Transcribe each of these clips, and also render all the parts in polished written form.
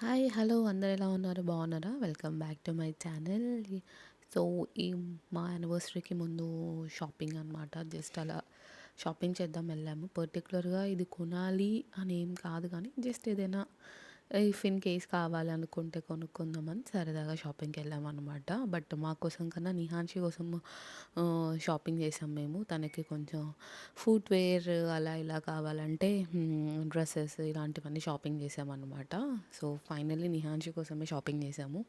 Hi! Hello! అందరూ ఎలా ఉన్నారు? బాగున్నారా? Welcome back to my channel. So, ఈ మా యానివర్సరీకి ముందు షాపింగ్ అనమాట. జస్ట్ అలా షాపింగ్ చేద్దాం వెళ్ళాము. పర్టిక్యులర్‌గా ఇది కొనాలి అని ఏం కాదు కానీ, జస్ట్ ఏదైనా ఇఫ్ ఇన్ కేస్ కావాలనుకుంటే కొనుక్కుందామని సరదాగా షాపింగ్‌కెళ్ళామనమాట. బట్ మా కోసం కన్నా నిహాన్షి కోసం షాపింగ్ చేసాం మేము. తనకి కొంచెం ఫుట్‌వేర్ అలా ఇలా కావాలంటే డ్రెసెస్ ఇలాంటివన్నీ షాపింగ్ చేసామన్నమాట. సో, ఫైనల్లీ నిహాన్షి కోసమే షాపింగ్ చేసాము.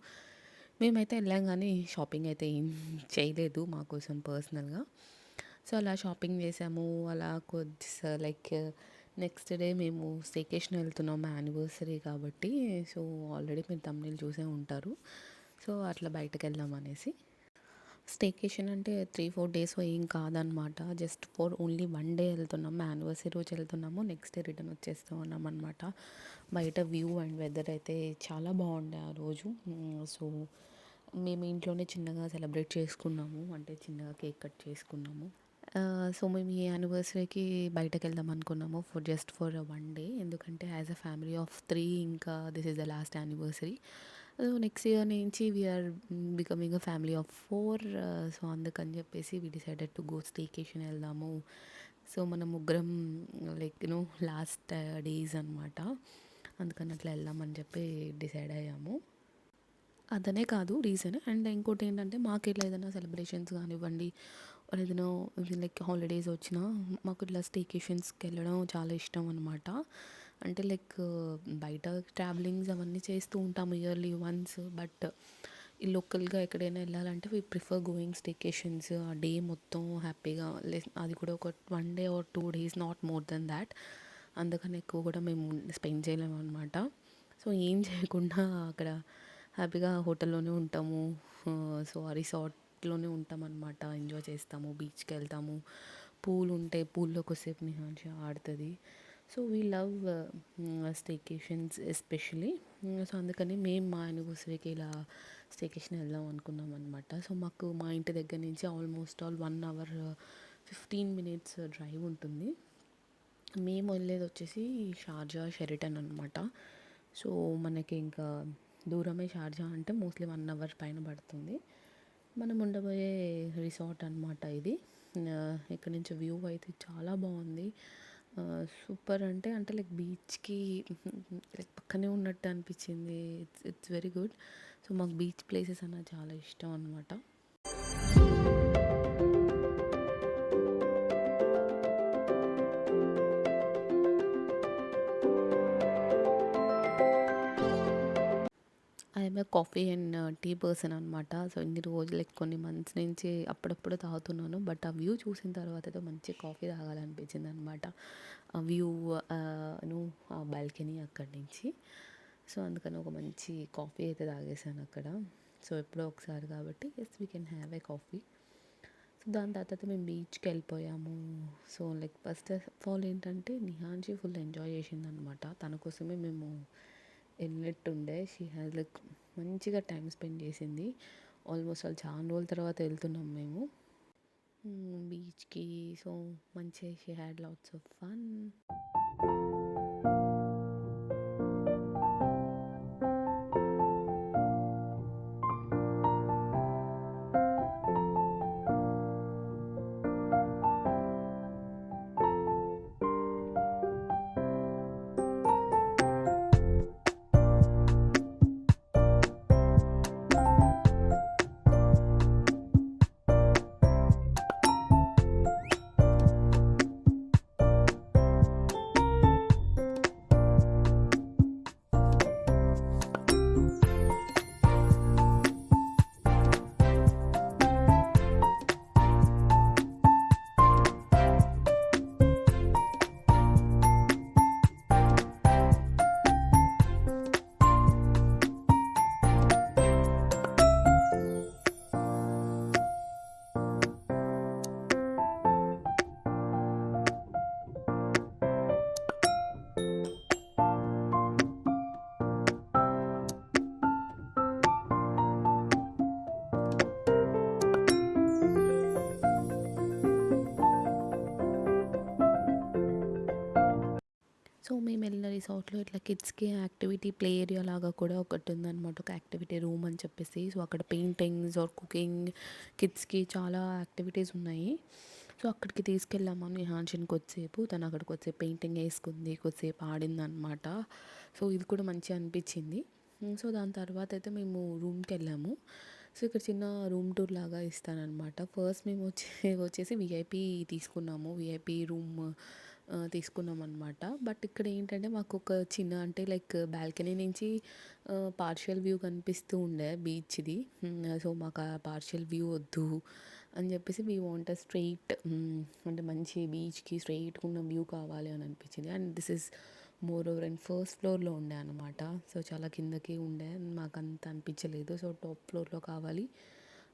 మేమైతే వెళ్ళాం గానీ షాపింగ్ అయితే ఏం చేయలేదు మా కోసం పర్సనల్‌గా. సో, అలా షాపింగ్ చేసాము. అలా లైక్ నెక్స్ట్ డే మేము స్టేకేషన్ వెళ్తున్నాం మా యానివర్సరీ కాబట్టి. సో, ఆల్రెడీ మీరు థంబ్‌నెయిల్ చూసే ఉంటారు. సో, అట్లా బయటకెళ్దాం అనేసి. స్టేకేషన్ అంటే 3, 4 డేస్ ఏం కాదనమాట. జస్ట్ ఫర్ ఓన్లీ 1 డే వెళ్తున్నాం. మా యానివర్సరీ రోజు వెళ్తున్నాము. నెక్స్ట్ డే రిటర్న్ వచ్చేస్తూ ఉన్నామనమాట. బయట వ్యూ అండ్ వెదర్ అయితే చాలా బాగుండే ఆ రోజు. సో, మేము ఇంట్లోనే చిన్నగా సెలబ్రేట్ చేసుకున్నాము. అంటే చిన్నగా కేక్ కట్ చేసుకున్నాము. సో, మేము ఈ యానివర్సరీకి బయటకెళ్దాం అనుకున్నాము. Just for 1 day. ఎందుకంటే యాస్ ఎ ఫ్యామిలీ ఆఫ్ 3 ఇంకా this is the last anniversary. So, next year నుంచి we are becoming a family of 4. So, అందుకని చెప్పేసి we decided to go staycation వెళ్దాము. సో, మన ముగ్గురం లైక్ లాస్ట్ డేస్ అనమాట. అందుకని అట్లా వెళ్దామని చెప్పి డిసైడ్ అయ్యాము. అదనే కాదు రీజన్. అండ్ ఇంకోటి ఏంటంటే మాకు ఇట్లా ఏదైనా సెలబ్రేషన్స్ కానివ్వండి, ఏదైనా లైక్ హాలిడేస్ వచ్చినా మాకు ఇట్లా స్టేకేషన్స్కి వెళ్ళడం చాలా ఇష్టం అనమాట. అంటే లైక్ బయట ట్రావెలింగ్స్ అవన్నీ చేస్తూ ఉంటాము ఇయర్లీ వన్స్. బట్ ఈ లోకల్గా ఎక్కడైనా వెళ్ళాలంటే వీ ప్రిఫర్ గోయింగ్ స్టేకేషన్స్. ఆ డే మొత్తం హ్యాపీగా అది కూడా ఒక 1 day or 2 days, not more than that. అందుకని ఎక్కువ కూడా మేము స్పెండ్ చేయలేము అనమాట. సో, ఏం చేయకుండా అక్కడ హ్యాపీగా హోటల్లోనే ఉంటాము. సో, ఆ రిసార్ట్లోనే ఉంటామన్నమాట. ఎంజాయ్ చేస్తాము, బీచ్కి వెళ్తాము. పూల్ ఉంటే పూల్లో కొద్దిసేపు నిహాన్షి ఆడుతుంది. So, we love staycations especially. So, అందుకని మేము మా యానివర్సరీకి ఇలా స్టేకేషన్ వెళ్దాం అనుకున్నాం అనమాట. సో, మాకు మా ఇంటి దగ్గర నుంచి ఆల్మోస్ట్ 1 అవర్ 15 మినిట్స్ డ్రైవ్ ఉంటుంది. మేము వెళ్ళేది వచ్చేసి షార్జా షెరిటన్ అనమాట. సో, మనకి ఇంకా దూరమే షార్జా అంటే మోస్ట్లీ 1 అవర్ పైన పడుతుంది. మనం ఉండబోయే రిసార్ట్ అనమాట ఇది. ఇక్కడ నుంచి వ్యూ అయితే చాలా బాగుంది. సూపర్ అంటే లైక్ బీచ్కి లైక్ పక్కనే ఉన్నట్టు అనిపించింది. It's very good. సో, మాకు బీచ్ ప్లేసెస్ అన్న చాలా ఇష్టం అనమాట. I'm a coffee and tea person అనమాట. సో, ఇన్ని రోజులు లైక్ కొన్ని మంత్స్ నుంచి అప్పుడప్పుడు తాగుతున్నాను. బట్ ఆ వ్యూ చూసిన తర్వాత అయితే మంచి కాఫీ తాగాలనిపించింది అనమాట. ఆ వ్యూ ఆ బాల్కనీ అక్కడి నుంచి. సో, అందుకని ఒక మంచి కాఫీ అయితే తాగేసాను అక్కడ. సో, ఎప్పుడో ఒకసారి కాబట్టి as we can have a coffee. So, దాని తర్వాత మేము బీచ్కి వెళ్ళిపోయాము. So, like first of all ఏంటంటే నిహాన్షి ఫుల్ ఎంజాయ్ చేసిందనమాట. తన కోసమే మేము వెళ్ళినట్టుండే. షీ హ్యాస్ లైక్ మంచిగా టైం స్పెండ్ చేసింది. ఆల్మోస్ట్ వాళ్ళు చాలా రోజుల తర్వాత వెళ్తున్నాం మేము బీచ్కి. సో, మంచిగా she had lots of fun. ఇట్లా కిడ్స్‌కి యాక్టివిటీ ప్లే ఏరియా లాగా కూడా ఒకటుందనమాట. ఒక యాక్టివిటీ రూమ్ అని చెప్పేసి. సో, అక్కడ పెయింటింగ్స్ ఆర్ కుకింగ్ కిడ్స్‌కి చాలా యాక్టివిటీస్ ఉన్నాయి. సో, అక్కడికి తీసుకెళ్ళాము నిహాన్షిని కొద్దిసేపు. తను అక్కడ కొద్దిసేపు పెయింటింగ్ ఏసుకుంది. కొద్దిసేపు ఆడిందనమాట. సో, ఇది కూడా మంచిగా అనిపించింది. సో, దాని తర్వాత అయితే మేము రూమ్‌కెళ్ళాము. సో, ఇక్కడ చిన్న రూమ్ టూర్ లాగా ఇస్తాననమాట. ఫస్ట్ మేము వచ్చేసి వీఐపీ తీసుకున్నాము. VIP room తీసుకున్నామనమాట. బట్ ఇక్కడ ఏంటంటే మాకు ఒక చిన్న అంటే లైక్ బాల్కనీ నుంచి పార్షియల్ వ్యూ కనిపిస్తూ ఉండే బీచ్‌ది. సో, మాకు ఆ పార్షియల్ వ్యూ వద్దు అని చెప్పేసి వీ వాంట్ ఎ స్ట్రెయిట్ అంటే మంచి బీచ్‌కి స్ట్రెయిట్‌గా ఉన్న వ్యూ కావాలి అని అనిపించింది. And this is more over and first ఫ్లోర్‌లో ఉండే అనమాట. సో, చాలా కిందకి ఉండే మాకు అంత అనిపించలేదు. సో, టాప్ ఫ్లోర్‌లో కావాలి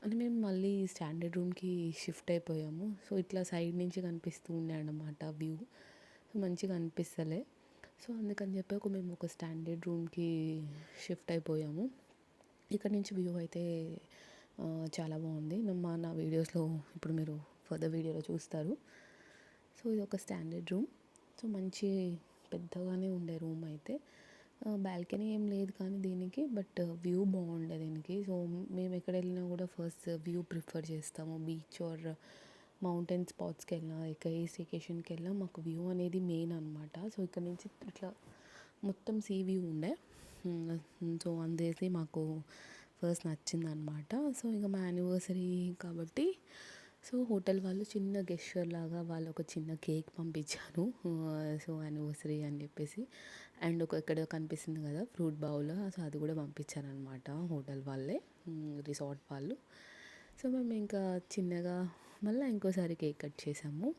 అని మేము మళ్ళీ స్టాండర్డ్ రూమ్‌కి షిఫ్ట్ అయిపోయాము. సో, ఇట్లా సైడ్ నుంచి కనిపిస్తూ ఉండే అన్నమాట వ్యూ. సో, మంచిగా అనిపిస్తలే. సో, అందుకని చెప్పి మేము ఒక స్టాండర్డ్ రూమ్‌కి షిఫ్ట్ అయిపోయాము. ఇక్కడ నుంచి వ్యూ అయితే చాలా బాగుంది. నా వీడియోస్లో ఇప్పుడు మీరు ఫర్దర్ వీడియోలో చూస్తారు. సో, ఇది ఒక స్టాండర్డ్ రూమ్. సో, మంచి పెద్దగానే ఉండే రూమ్ అయితే. బాల్కనీ ఏం లేదు కానీ దీనికి బట్ వ్యూ బాగుండే దీనికి. సో, మేము ఎక్కడ వెళ్ళినా కూడా ఫస్ట్ వ్యూ ప్రిఫర్ చేస్తాము. బీచ్ ఆర్ మౌంటైన్ స్పాట్స్కి వెళ్ళినా ఎక్కడ ఏ స్టేకేషన్కి వెళ్ళినా మాకు వ్యూ అనేది మెయిన్ అనమాట. సో, ఇక్కడ నుంచి ఇట్లా మొత్తం సీ వ్యూ ఉండే. సో, అందేసి మాకు ఫస్ట్ నచ్చిందనమాట. సో, ఇంకా మా యానివర్సరీ కాబట్టి సో, హోటల్ వాళ్ళు చిన్న గెస్చర్ లాగా వాళ్ళు ఒక చిన్న కేక్ పంపించారు. సో, యానివర్సరీ అని చెప్పేసి. అండ్ ఇక్కడ కనిపిస్తుంది కదా ఫ్రూట్ బౌల్. సో, అది కూడా పంపించారనమాట హోటల్ వాళ్ళే, రిసార్ట్ వాళ్ళు. సో, మేము ఇంకా చిన్నగా మళ్ళీ ఇంకోసారి కేక్ కట్ చేసాము.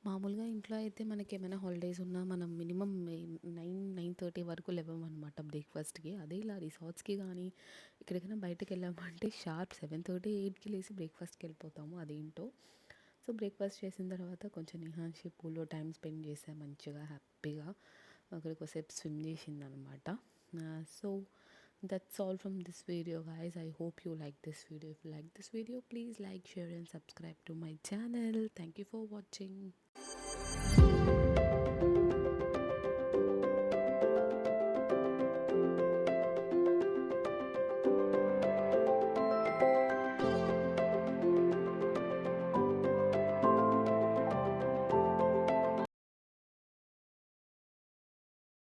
మామూలుగా ఇంట్లో అయితే మనకి ఏమైనా హాలిడేస్ ఉన్నా మనం మినిమం 9:30 వరకు లేవమన్నమాట బ్రేక్ఫాస్ట్కి. అదే ఇలా రిసార్ట్స్కి కానీ ఎక్కడికైనా బయటకు వెళ్ళామంటే షార్ప్ 7:30 8కి లేసి బ్రేక్ఫాస్ట్కి వెళ్ళిపోతాము. అదేంటో. సో, బ్రేక్ఫాస్ట్ చేసిన తర్వాత కొంచెం నిహాన్షి పూల్లో టైం స్పెండ్ చేసా మంచిగా హ్యాపీగా. అక్కడ కొద్దిసేపు స్విమ్ చేసిందనమాట. So, that's all from this video, guys. I hope you like this video. If you like this video, please like, share and subscribe to my channel. Thank you for watching.